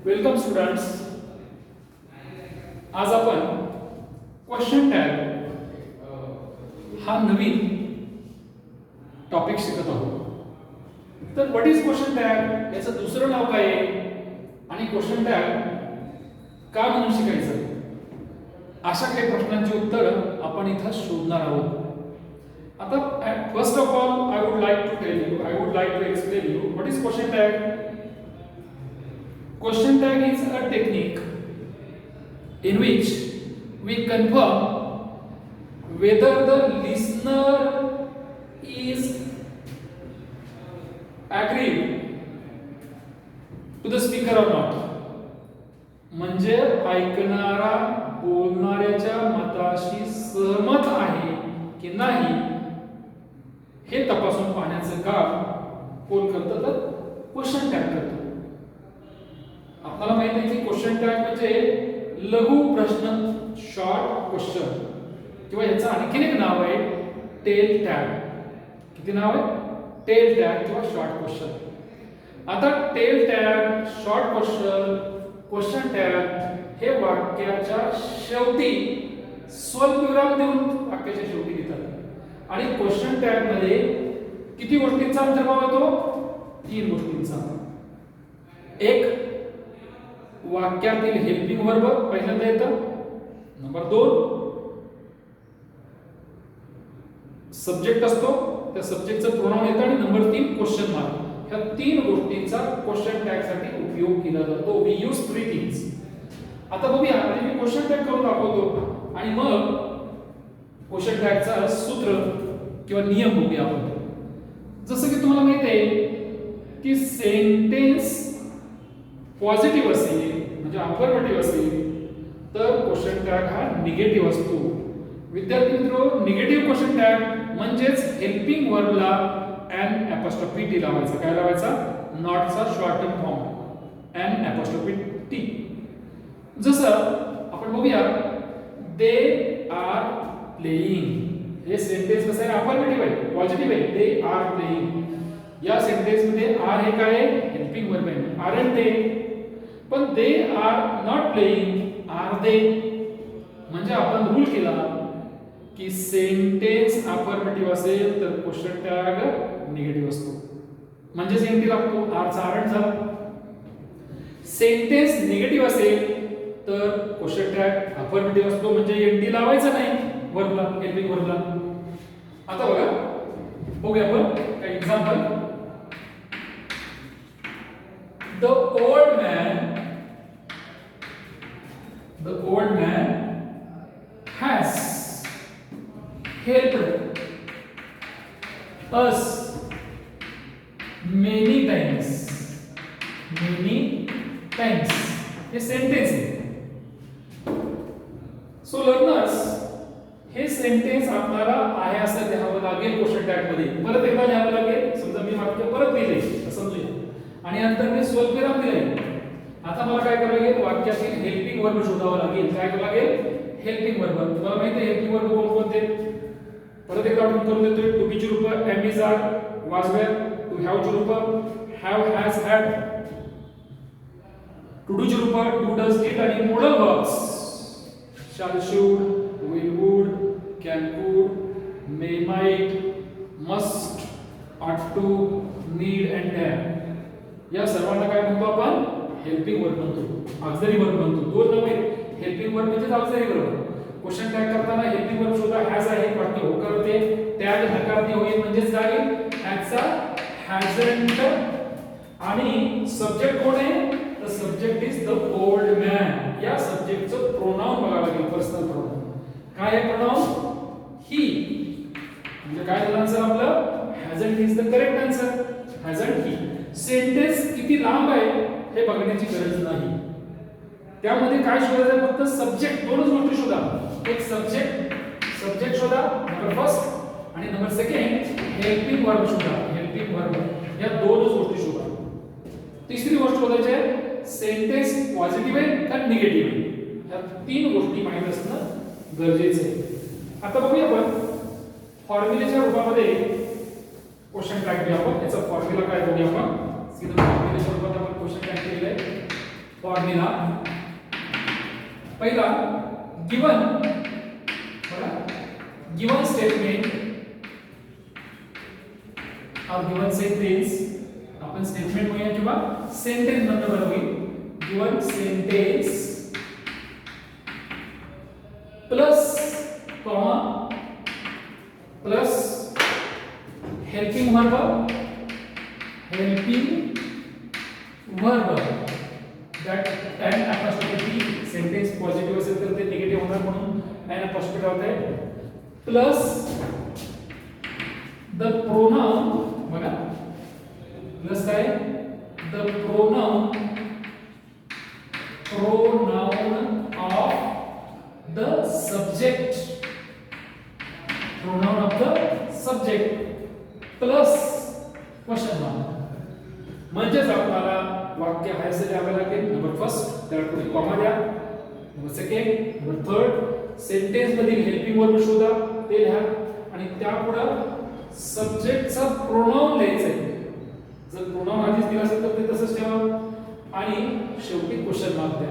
Welcome students. आज आपण question tag हा नवीन टॉपिक शिकत आहोत. तर व्हॉट इज क्वेश्चन टॅग, याचं दुसरं नाव काय आहे आणि क्वेश्चन टॅग का म्हणून शिकायचं, अशा काही प्रश्नांची उत्तरं आपण इथं शोधणार आहोत. आता first of all I would like to tell you, I would like to explain you what is question tag. Question tag is a technique in which we confirm whether the listener is agreed to the speaker or not. म्हणजे ऐकणारा बोलणाऱ्याच्या मताशी सहमत आहे की नाही हे तपासून पाहण्याचं काम कोण करतं, तर क्वेश्चन टॅग करतो. आपल्याला माहिती आहे की क्वेश्चन टॅग म्हणजे लघु प्रश्न, शॉर्ट क्वेश्चन, किंवा याचं आणखीन एक नाव आहे टेल टॅग. किती नाव आहे? टेल टॅग किंवा शॉर्ट क्वेश्चन. आता tail tag, short question, question tag हे वाक्याच्या शेवटी स्वल्पविराम देऊन वाक्याच्या शेवटी लिहितात. आणि क्वेश्चन टॅग मध्ये किती गोष्टींचा अंतर्भाव येतो? 3 गोष्टींचा. एक, वाक्यातील हेल्पिंग वर्ब पहिल्यांदा येतं. नंबर 2, सब्जेक्ट असतो, त्या सब्जेक्टचं प्रोनाउन येतं. आणि नंबर 3, क्वेश्चन मार्क. ह्या 3 गोष्टींचा क्वेश्चन टॅग साठी उपयोग केला जातो. We use 3 things. आता बघूया, आणि मी क्वेश्चन टॅग करून दाखवतो आणि मग क्वेश्चन टॅगचा सूत्र किंवा नियम बघूया आपण. जसं की तुम्हाला माहिती आहे की सेंटेन्स पॉझिटिव्ह असेल म्हणजे अफर्मेटिव्ह असेल तर क्वेश्चन टॅग हा निगेटिव्ह असतो. विद्यार्थी मित्रांनो, निगेटिव्ह क्वेश्चन टॅग म्हणजेच हेल्पिंग वर्बला एन अपॉस्ट्रोफी टी लावायचा. काय लावायचा? नॉटचा short term form N apostrophe T. जसं आपण बघूया, दे आर प्लेइंग. हे सेंटेन्स कसं आहे? अफर्मेटिव्ह आहे, पॉझिटिव्ह आहे. They are playing. या सेंटेन्स मध्ये आर हे काय आहे? हेल्पिंग वर्ब आहे. आर ते. पण they are not playing, are they. म्हणजे आपण रूल केला की सेंटेन्स अफर्मेटिव्ह असेल तर क्वेश्चन टॅग निगेटिव्ह असतो, म्हणजे एनटी लागतो. आर चा आरंट झाला. सेंटेन्स निगेटिव्ह असेल तर क्वेश्चन टॅग अफर्मेटिव्ह असतो, म्हणजे एनटी लावायचं नाही वर्बला, हेल्पिंग वर्बला. आता बघूया आपण काही example. The old man has helped us many times. हे सेंटेन्स आहे. सो लर्नर्स, हे सेंटेन्स आपल्याला आहे असं लिहावं लागेल क्वेश्चन टॅग मध्ये. परत एकदा लिहावं लागेल. समजा मी वाक्य परत लिहिले समजूया आणि नंतर मी स्वल्पविराम दिले. आता मला काय करावं लागेल? वाक्यातील हेल्पिंग वर्ब शोधावं लागेल. काय करावं लागेल? Helping verb. तुम्हाला माहिती आहे हेल्पिंग वर्ब कोणते? परत एकदा आठवण करून देतोय. टू बी ची रूप am is are, was were. To have ची रूप have, has, had. To do ची रूप डू, डज, डिड. आणि modal verbs shall, should, will, would, can, could, may, might, must, ought to, need and dare. या सर्वांना काय म्हणतो आपण? हेल्पिंग वर्ब म्हणतो, ऑक्झिलरी वर्ब म्हणतो. 2 नाव आहेत. हेल्पिंग वर्ब म्हणजे ऑक्झिलरी वर्ब. क्वेश्चन टॅग करताना हेल्पिंग वर्ब शोधा. हॅज आहे वाक्य होकार होते. टॅग नकारती होईल म्हणजेच काय? हॅजचा हॅजंट. आणि सब्जेक्ट कोण आहे? The subject is the old man. या सब्जेक्टचं प्रोनाउन बघावं लागेल, पर्सनल प्रोनाउन. काय आहे प्रोनाउन? ही. म्हणजे काय झालं आन्सर आपलं? हॅजंट is the correct answer. हॅजंट he. Sentence किती लांब आहे हे बघण्याची गरज नाही. त्यामध्ये काय शोधायचं? फक्त सब्जेक्ट. 2च गोष्टी शोधा. एक सब्जेक्ट शोधा, नंबर फर्स्ट. आणि नंबर सेकंड हेल्पिंग वर्ब शोधा. Helping verb. या 2च गोष्टी शोधा. तिसरी गोष्ट शोधायची आहे सेंटेन्स पॉझिटिव्ह आहे का निगेटिव्ह आहे. या 3 गोष्टी माहित असणं गरजेचं आहे. आता बघूया आपण फॉर्म्युलेच्या रूपामध्ये क्वेश्चन टॅग घेऊया आपण. याचा फॉर्म्युला काय बघूया आपण. सीधा फॉर्म्युलेच्या रूपात आपण क्वेश्चन टॅग केलेला आहे. फॉर्म्युला पहिला गिवन बघा गिवन स्टेटमेंट और गिवन सेंटेन्स आपण स्टेटमेंट म्हणूया किंवा सेंटेन्स म्हणतो बरं होईल given sentence plus comma plus helping verb that an apostrophe sentence positive असेल तर ते निगेटिव्ह होणार म्हणून an apostrophe होत आहे प्लस द प्रोनाउन बघा प्लस काय the pronoun of the subject pronoun of the subject plus question mark म्हणजेच आपल्याला वाक्य आहे असे द्यावे लागेल नंबर फर्स्ट त्याला पुढे कॉमा द्या number second number third sentence मधील हेल्पिंग वर्ब शोधा ते लिहा आणि त्यापुढे सब्जेक्टचा प्रोनाउन लिहायचा आहे जर प्रोनाउन आधीच दिला असेल तर ते तसंच ठेवा आणि शेवटी क्वेश्चन मार्क द्या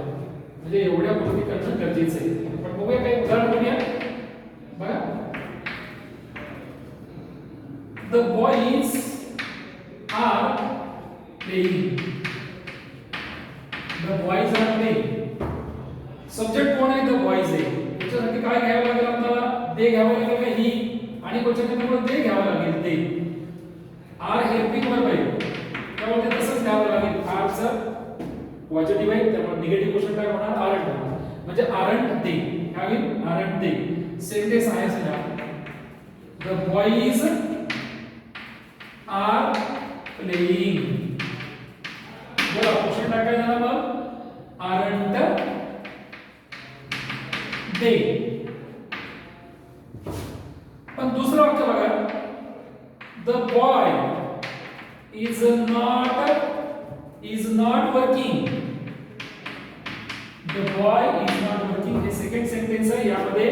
म्हणजे एवढ्या गोष्टी करणं गरजेचं आहे पण बघूया काही उदाहरण घेऊया बघा the boys are playing the boys are playing subject कोण आहे द बॉयज आहे त्याच्यासाठी काय घ्यावं लागेल आपल्याला दे घ्यावं लागेल का ही आणि क्वेश्चन नंबर दे घ्यावं लागेल ते आर हेल्पिंग वर्ब आहे त्यामुळे ते तसंच घ्यावं लागेल आर चा पॉझिटिव्ह आहे त्यामुळे निगेटिव्ह क्वेश्चन काय होणार आरंट म्हणजे आरंट दे काय होईल आरंट दे सेंटेन्स आहे सगळा द बॉयज आर प्लेइंग बोला क्वेश्चन टाकाय झाला मग आरंट दे पण दुसरं वाक्य बघा the boy is not working the boy is not working हे सेकंड सेंटेन्स आहे यामध्ये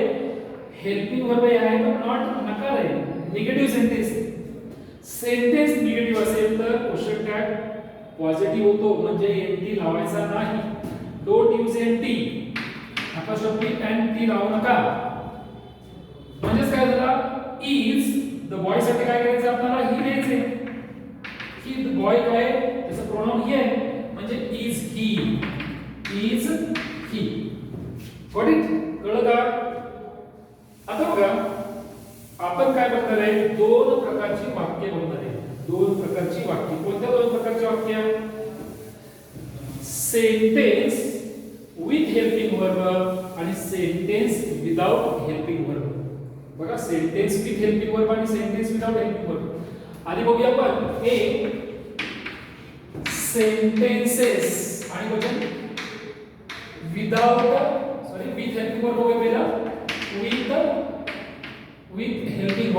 हेल्पिंग वर्ब आहे पण नॉट नकार आहे निगेटिव्ह सेंटेन्स सेंटेन्स निगेटिव्ह असेल तर क्वेश्चन टॅग पॉझिटिव्ह होतो म्हणजे एनटी लावायचा नाही don't use NT apostrophe NT लावू नका म्हणजे काय झालं इज द बॉय साठी काय करायचं आपल्याला ही लिहायचे की द बॉय काय त्याचं प्रोनाउन ही आहे म्हणजे इज ही गॉट इट कळलं का आता बघा आपण काय बघणार आहे दोन प्रकारची वाक्य बघणार आहे दोन प्रकारची वाक्य कोणत्या दोन प्रकारची वाक्य सेंटेन्स विथ हेल्पिंग वर्ब आणि सेंटेन्स विदाउट हेल्पिंग वर्ब बघा सेंटेन्स विथ हेल्पिंग वर्ब आणि सेंटेन्स विदाउट हेल्पिंग वर्ब आधी बघूया आपण ए सेंटेन्सेस आणि question without with helping verb बघूया पहिला with helping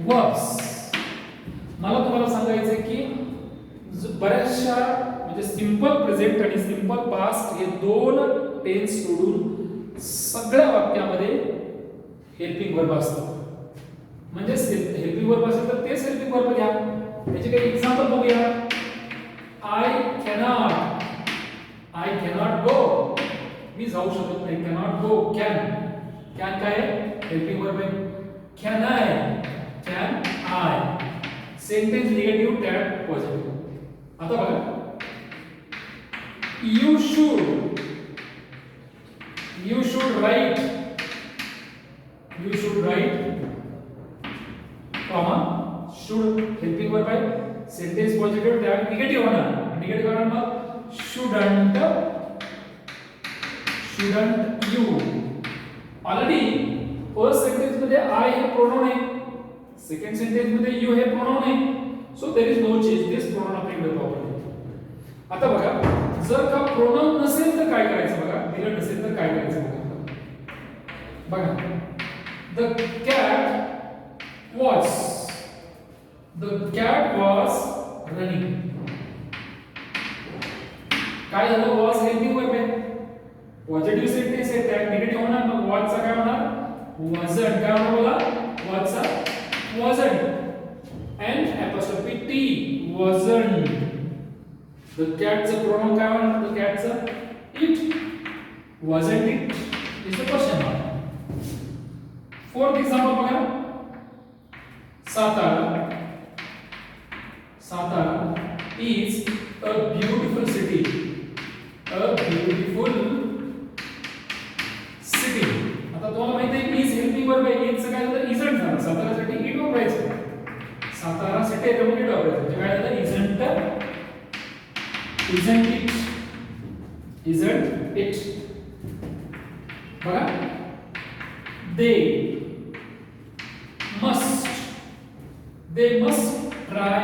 verbs मला तुम्हाला सांगायचं आहे की बऱ्याचशा म्हणजे सिंपल प्रेझेंट आणि सिंपल पास्ट हे दोन टेन्स सोडून सगळ्या वाक्यामध्ये हेल्पिंग वर्ब असतात म्हणजे हेल्पिंग वर्ब असेल तर तेच हेल्पिंग वर्ब घ्या त्याचे काही एक्झाम्पल बघूया आय कॅनॉट गो मी जाऊ शकत नाही कॅनॉट गो कॅन काय हेल्पिंग वर्ब आहे can I sentence negative tag positive आता बघा you should write comma should helping verb आहे सेंटेन्स पॉझिटिव्ह टॅग निगेटिव्ह होणार मग shouldn't you already first sentence मध्ये आय हे प्रोनाउन आहे सेकंड सेंटेन्स मध्ये यू हे प्रोनाउन आहे so there is no change this pronoun applied properly आता बघा जर का प्रोनाउन नसेल तर काय करायचं बघा दिलं नसेल तर काय करायचं बघा द कॅट वॉज रनिंग काय झालं वॉज हेल्पिंग वर्ब आहे पॉझिटिव्ह सेंटेन्स आहे त्या निगेटिव्ह होणार मग वॉजचा काय होणार वॉजंट काय होणार बोला वॉजचा wasn't N apostrophe T wasn't. The cat's pronoun काय म्हणतात? The cat's it wasn't it is the question mark. Fourth example बघा. Satara is a beautiful city. A beautiful city. आता तुम्हाला माहिती आहे is helping verb आहे. It's काय झालं? Isn't झालं. सातारासाठी it वापरायचं. सातारा सिटी त्यामुळे it वापरायचं. म्हणजे काय झालं? Isn't it? Isn't it? बघा. They must try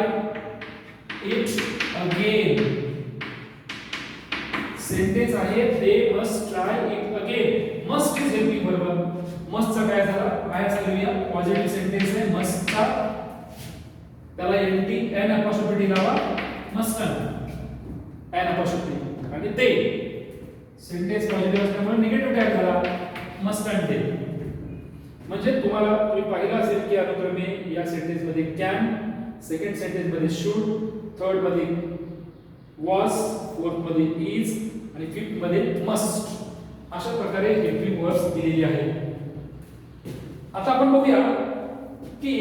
it again. Sentence आहे they must try it again. Must is helping verb. Must चा काय झाला? काय चालूया? पॉझिटिव्ह सेंटेन्स आहे must चा. त्याला n apostrophe लावा. must n apostrophe आणि they सेंटेन्स पॉझिटिव्ह असल्यामुळे निगेटिव्ह टॅग झाला. must and they. म्हणजे तुम्ही पाहिलं असेल की अनुक्रमे या सेंटेन्स मध्ये कॅन, सेकंड सेंटेन्स मध्ये शुड, थर्ड मध्ये वॉज, फोर्थ मध्ये इज आणि फिफ्थ मध्ये मस्ट अशा प्रकारे हेल्पिंग वर्ब्स दिलेली आहेत. आता आपण बघूया की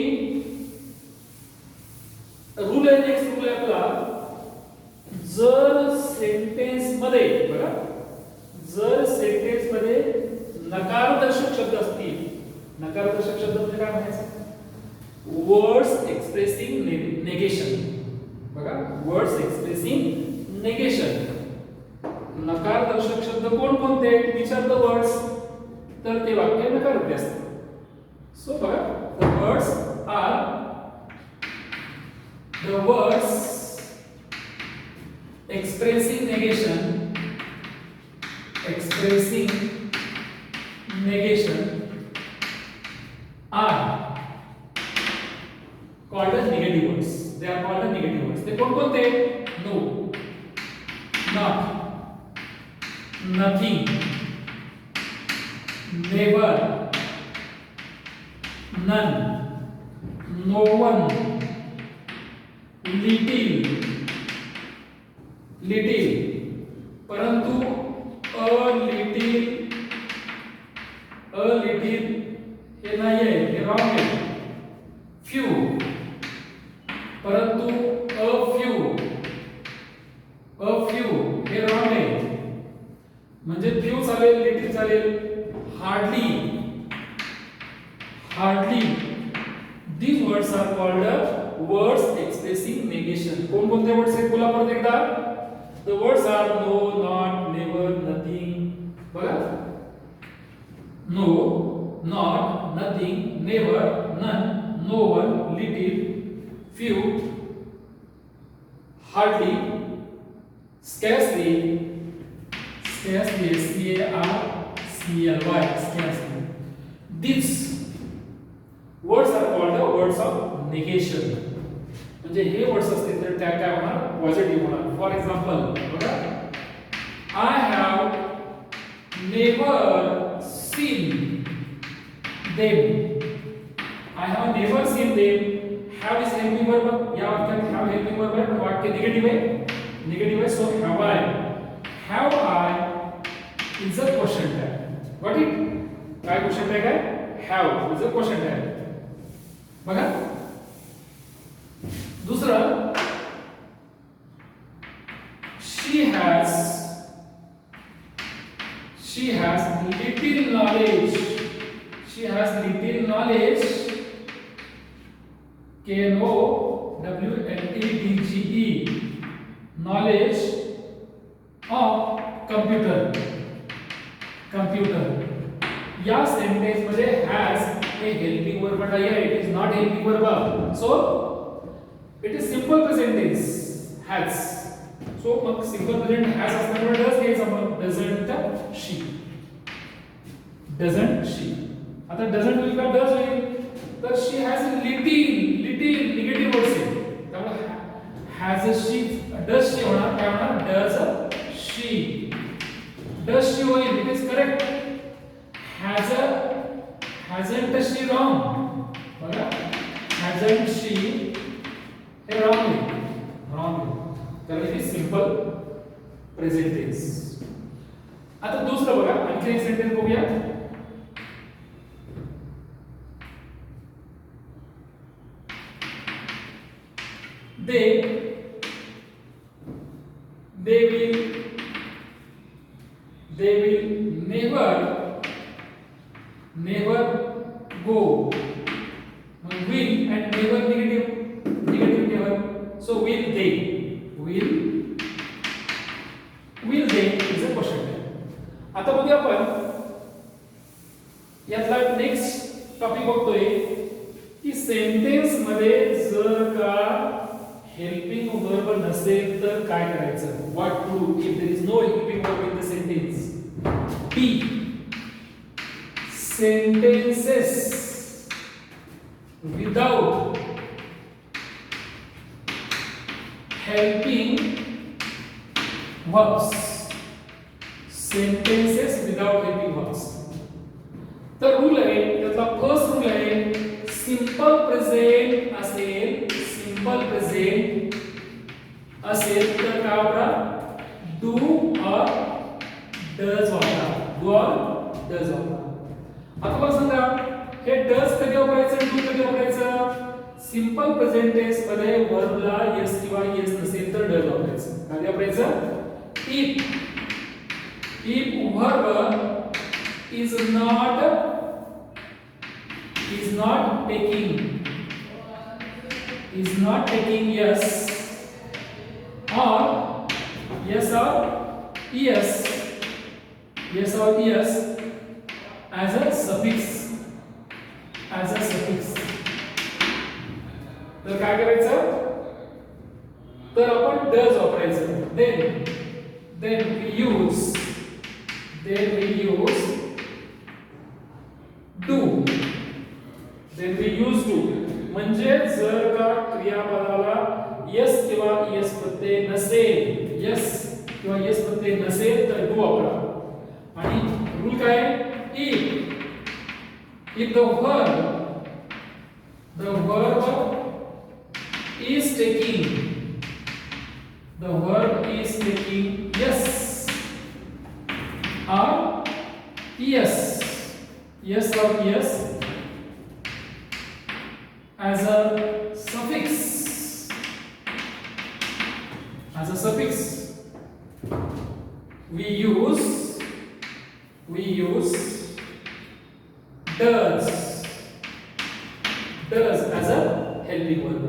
रूल आहे, नेक्स्ट रूल आहे आपला. जर सेंटेन्स मध्ये बघा, जर सेंटेन्स मध्ये नकारदर्शक शब्द असतील, नकारदर्शक शब्द म्हणजे काय म्हणायचं? Words expressing negation. बघा, वर्ड्स एक्सप्रेसिंग नेगेशन. नकारदर्शक शब्द कोणकोणते आहेत? Which are the words? तर ते वाक्य नकारार्थी असते. सो बघा, the words expressing negation are called as negative words. They are called as negative words. ते कोणकोणते? No, not, nothing, never, none, no one, little, परंतु a little हे नाही आहे, हे रॉंग आहे. few, परंतु a few हे रॉंग आहे. म्हणजे few चालेल, little चालेल. hardly, these words are called words expressing negation. कोणकोणते वर्ड्स आहेत? बोला परत एकदा. the words are no, not, never, nothing. बघा, no, not, nothing, never, none, no one, little, few, hardly, scarcely, scarcely, scarcely. These words are called the words of negation. म्हणजे हे words असतील तर त्या काय होणार? पॉझिटिव्ह होणार. फॉर एक्झाम्पल बघा, I have never seen them. I have never seen them. Have is helping verb. या वाक्यात have helping verb आहे, पण वाक्य निगेटिव्ह आहे. So have I is a question tag. Got it? काय क्वेश्चन टॅग आहे? have is a question tag. बघा, दुसरं, she has little knowledge. KNOWLEDGE, knowledge of computer. या सेंटेन्स मध्ये has हे हेल्पिंग वर्ब आहे, it is not helping verb. So it is simple present tense has. So मग simple present has असल्यामुळे does घ्यायचा. मग doesn't she. आता doesn't होईल का does होईल? तर she has little negative word आहे. त्यामुळे has she, does she होणार, काय होणार? does she होईल. It is correct. hasn't she wrong. बघा, hasn't she simple present tense. आता दुसरं बघा, आणखी एक सेंटेन्स बघूया. they will never go. Will and never negative never. So will they is a question. आता बघूया आपण यातला नेक्स्ट टॉपिक बघतोय की सेंटेन्स मध्ये जर का हेल्पिंग वर्ब नसेल तर काय करायचं. What to do if there is no helping verb in the sentence. B sentences without helping verbs. Sentences without helping verbs. तर रूल आहे त्यातला फर्स्ट रूल आहे सिंपल प्रेझेंट असेल तर काय वापरा. डू और डज वापरा. आता मला सांगा हे डज कधी वापरायचं, डू कधी वापरायचं. सिंपल प्रेझेंट टेन्स मध्ये वर्बला यस किंवा यस नसेल तर डज वापरायचं. कधी वापरायचं. if verb is not taking yes or yes as a suffix. तर काय करायचं, तर आपण डज वापरायचं. then we use do. म्हणजे जर का क्रियापदाला यस किंवा यस प्रत्यय नसेल तर डू वापरा. आणि रूल काय, if the verb is taking yes or yes as a suffix, we use does as a helping verb.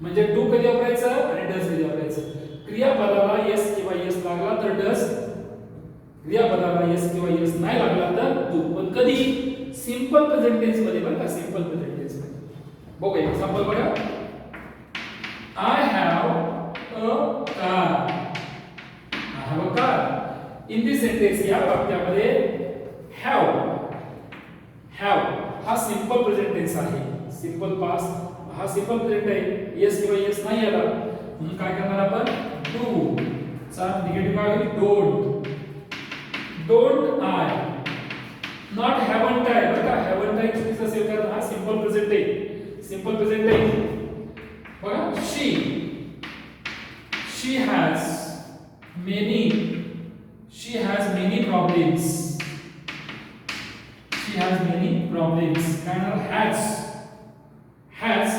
म्हणजे डू कधी वापरायचं आणि डज कधी वापरायचं. क्रियापदाला यस किंवा यस लागला तर डज, क्रियापदाला यस किंवा यस नाही लागला तर डू. पण कधी सिंपल प्रेझेंट टेन्स मध्ये बघा. सिंपल प्रेझेंट टेन्स मध्ये बघूया एक्झाम्पल बघा. I have a car. In this sentence या वाक्यामध्ये have हा सिंपल प्रेझेंट टेन्स आहे. सिंपल पास्ट हा सिंपल प्रेझेंट आहे. यस किंवा यस नाही आला म्हणून काय करणार आपण. डू चा निगेटिव्ह काय होईल. Don't I. Not haven't I. बघा हॅवंट आय चुकीचं असेल कारण हा सिंपल प्रेझेंट आहे. बघा she has many problems. काय होणार. has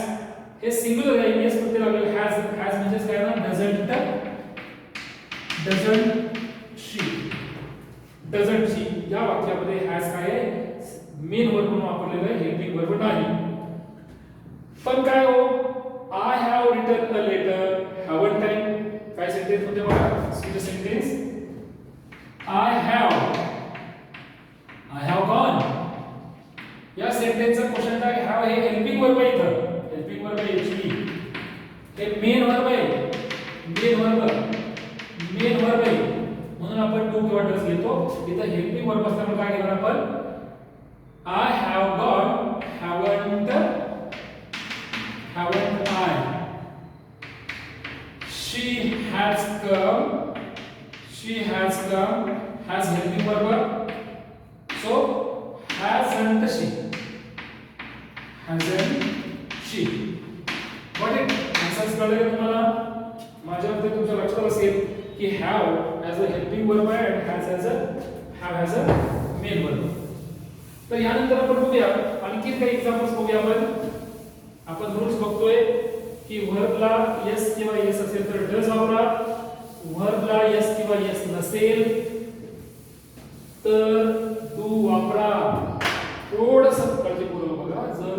हे सिंगुलर आहे. यस प्रत्यय लागेल. has म्हणजे काय होणार. doesn't she या वाक्यामध्ये has काय आहे. मेन वर्ब म्हणून वापरलेलं आहे. हेल्पिंग वर्ब नाही. पण काय हो. I have written a letter. haven't I. काय सेंटेन्स मध्ये बघा. See sentence I have gone. या सेंटेन्सचा क्वेश्चन काय. have हे हेल्पिंग वर्ब आहे. इथं हेल्पिंग वर्ब आहे. हे मेन वर्ब आहे. म्हणून आपण डू किंवा डज घेतो. इथं हेल्पिंग वर्ब असल्यामुळे काय घेणार आपण. I have gone. haven't I. She has come. Has helping verb. So hasn't she. Got it? Answers कळले का तुम्हाला. माझ्या मते तुमच्या लक्षात असेल की have as a helping verb आहे आणि have as a main verb. तर यानंतर आपण बघूया आणखी काही एक्झाम्पल्स बघूया. आपण रूल्स बघतोय की व्हर्बला यस किंवा यस असेल तर डज वापरा, व्हर्बला यस किंवा यस नसेल तर डू वापरा. थोडंसं काळजीपूर्वक बघा. जर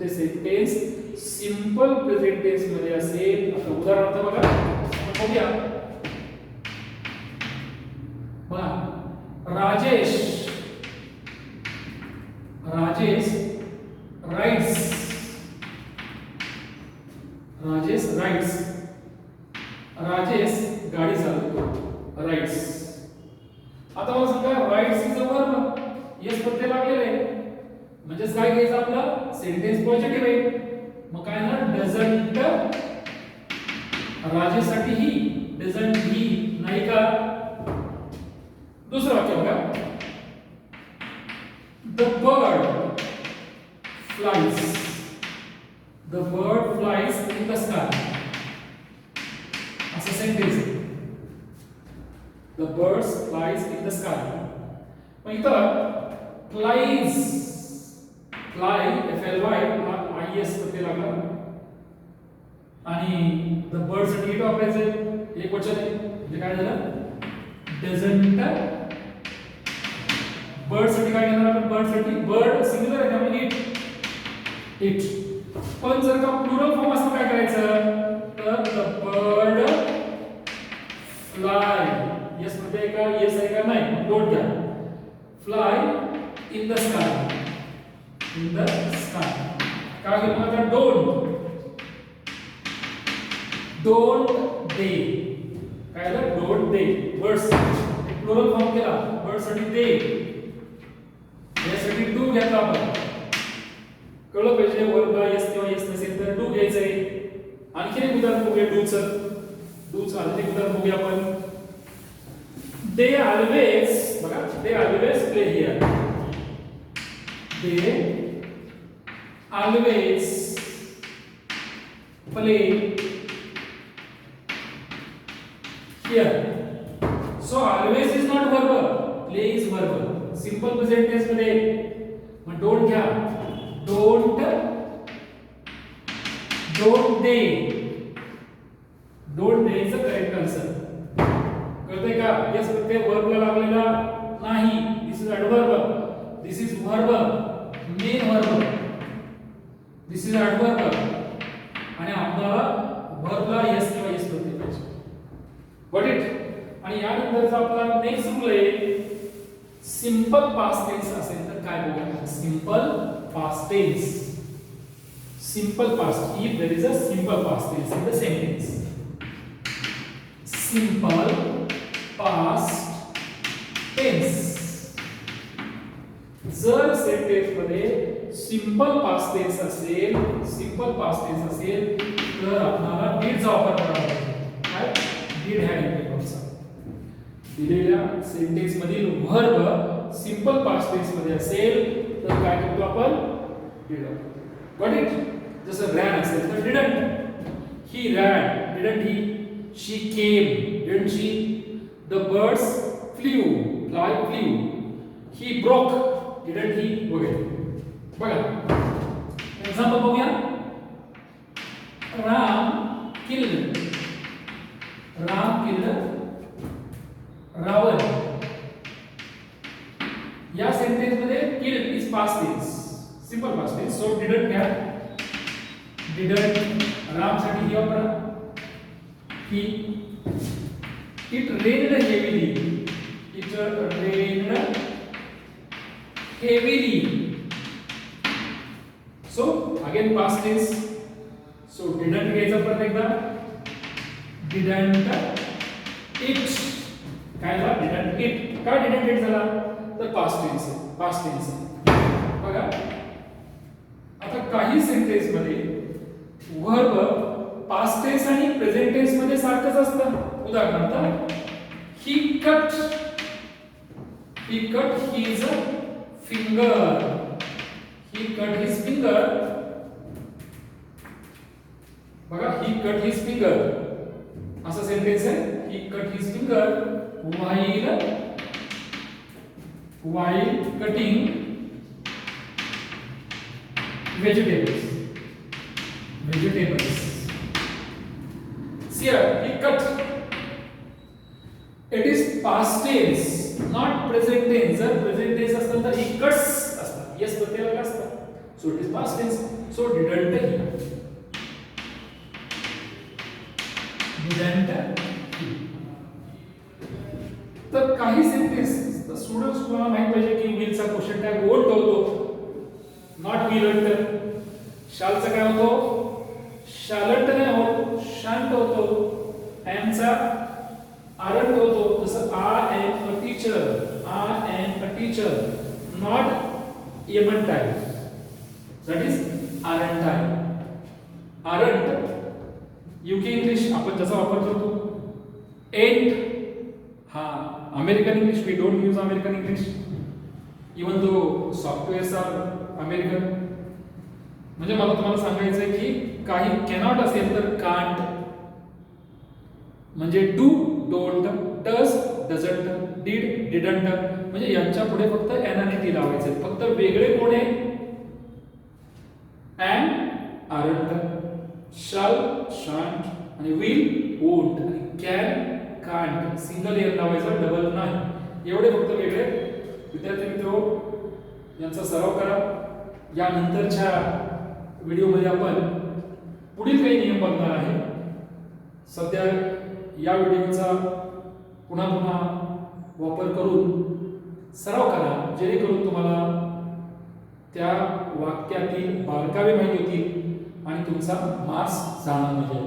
ते सेंटेन्स सिंपल प्रेझेंट टेन्स मध्ये असेल, आता उदाहरणार्थ बघा आपण बघूया. राजेश राइट्स, राजेश गाडी चालवतो, राइट्स. आता मला सांगा rights is a verb, yes प्रत्यय लागलेले आहे म्हणजे काय घ्यायचं आपलं सेंटेन्स पॉझिटिव्ह आहे. मग काय ना डझंट, राजेशसाठी ही डझंट ही नाही का. दुसरं वाक्य बघा. The bird flies in the sky, असं सेंटेन्स आहे. The birds flies in the sky. मग इथं फ्लाइज, फ्लाय FLY IS प्रत्यय लागला आणि द बर्ड साठी इट वापरायचं एक वचन आहे म्हणजे काय झालं डझंट. बर्ड साठी काय घेणार आपण, बर्ड साठी बर्ड सिंग्युलर आहे त्यामुळे इट. पण जर का प्लुरल फॉर्म असं काय करायचं तर द बर्ड फ्लाय, यस प्रत्यय का यस आहे का नाही डोंट घ्या. Fly in the sky, in the sky काय घेऊ आता डोंट दे, काय झालं don't they. Birds plural form केला, बर्ड साठी दे, यासाठी डू घ्यायचा आपण. कळलं पाहिजे वर्बला यस किंवा यस नसेल तर डू घ्यायचंय. आणखी एक उदाहरण बघूया डूचं आणखी एक उदाहरण बघूया आपण. दे ऑलवेज, बघा they always play here, they always play here. So always is not verb, play is verb. Simple present tense मध्ये मग डोंट घ्या, don't they, don't they is a correct answer. कळतंय का. यस प्रत्यय वर्बला लागलेला नाही, this is adverb, this is verb, main verb, this is adverb आणि आपल्याला वर्बला यस किंवा यस प्रत्यय पाहिजे. Got it. आणि यानंतरचा आपला नेक्स्ट रूल आहे सिंपल पास्ट टेन्स असेल तर काय बघूया. Simple past tense, simple past, if there is a simple past tense in the sentence. Simple past tense, जर सेंटेन्स मध्ये सिंपल पास्ट टेन्स असेल, सिंपल पास्ट टेन्स असेल तर आपल्याला डीडचा वापर करावा लागेल. काय डीड हॅड इफेक्टचा. दिलेल्या सेंटेन्स मधील वर्ब सिंपल पास्ट टेन्स मध्ये असेल तर काय करतो आपण डीड. Got it. जसं रॅन असेल तर didn't, he ran didn't he, she came didn't she, the birds flew fly flew, he broke didn't he वगैरे. बघा एक्झाम्पल बघूया. राम किल्ड रावण. या सेंटेन्स मध्ये killed is past tense, simple past tense. So didn't घ्या, didn't. Ram साठी he वापरा, he. It rained heavily, it rained heavily. So again past tense. So didn't घ्यायचा परत एकदा, डिडंट इट. काय झाला डिडंट इट. काय डिडंट इट झाला तर पास्ट टेन्स आहे, पास्ट टेन्स आहे. बघा आता काही सेंटेन्स मध्ये वर्ब पास्ट टेन्स आणि प्रेझेंट टेन्स मध्ये सारखंच असतं. उदाहरणार्थ he cut his finger, he cut his finger. बघा ही कट हिज फिंगर असा सेंटेन्स आहे, he cut his finger while cutting vegetables. See here, he cut. It is past tense, not present tense. जर present tense असतं तर he cuts असतं. Yes प्रत्येकाला असतं. So it is past tense. So didn't he. तर काही sentence students तुम्हाला माहित पाहिजे की विलचा क्वेश्चन टॅग वोंट होतो, नॉट विल तर शालचा काय होतो, शालंट नाही होत, शांत होतो. एमचा आरंट होतो, जसं I am a teacher, not amn't I, that is aren't I. Aren't UK English आपण ज्याचा वापर करतो. एंट हा American English, we don't use American English even though softwares are American. म्हणजे मला तुम्हाला सांगायचं आहे की काही कॅनॉट असेल तर कांट, म्हणजे do, don't, does, doesn't, did, didn't, म्हणजे यांच्या पुढे फक्त एन आणि टी लावायचे. फक्त वेगळे कोण आहे, एम, आरंट, शाल, शांट, आणि विल, वोंट, आणि कॅन, कांट. सिंगल एन लावायचं, डबल नाही. एवढे फक्त वेगळे. विद्यार्थी मित्रो, यांचा सराव करा. यानंतरच्या व्हिडिओमध्ये आपण पुढील काही नियम बघणार आहे. सध्या या व्हिडिओचा पुन्हा वापर करून सराव करा, जेणेकरून तुम्हाला त्या वाक्यातील बारकावे माहिती होतील आणि तुमचा मार्क्स जाणून घ्या.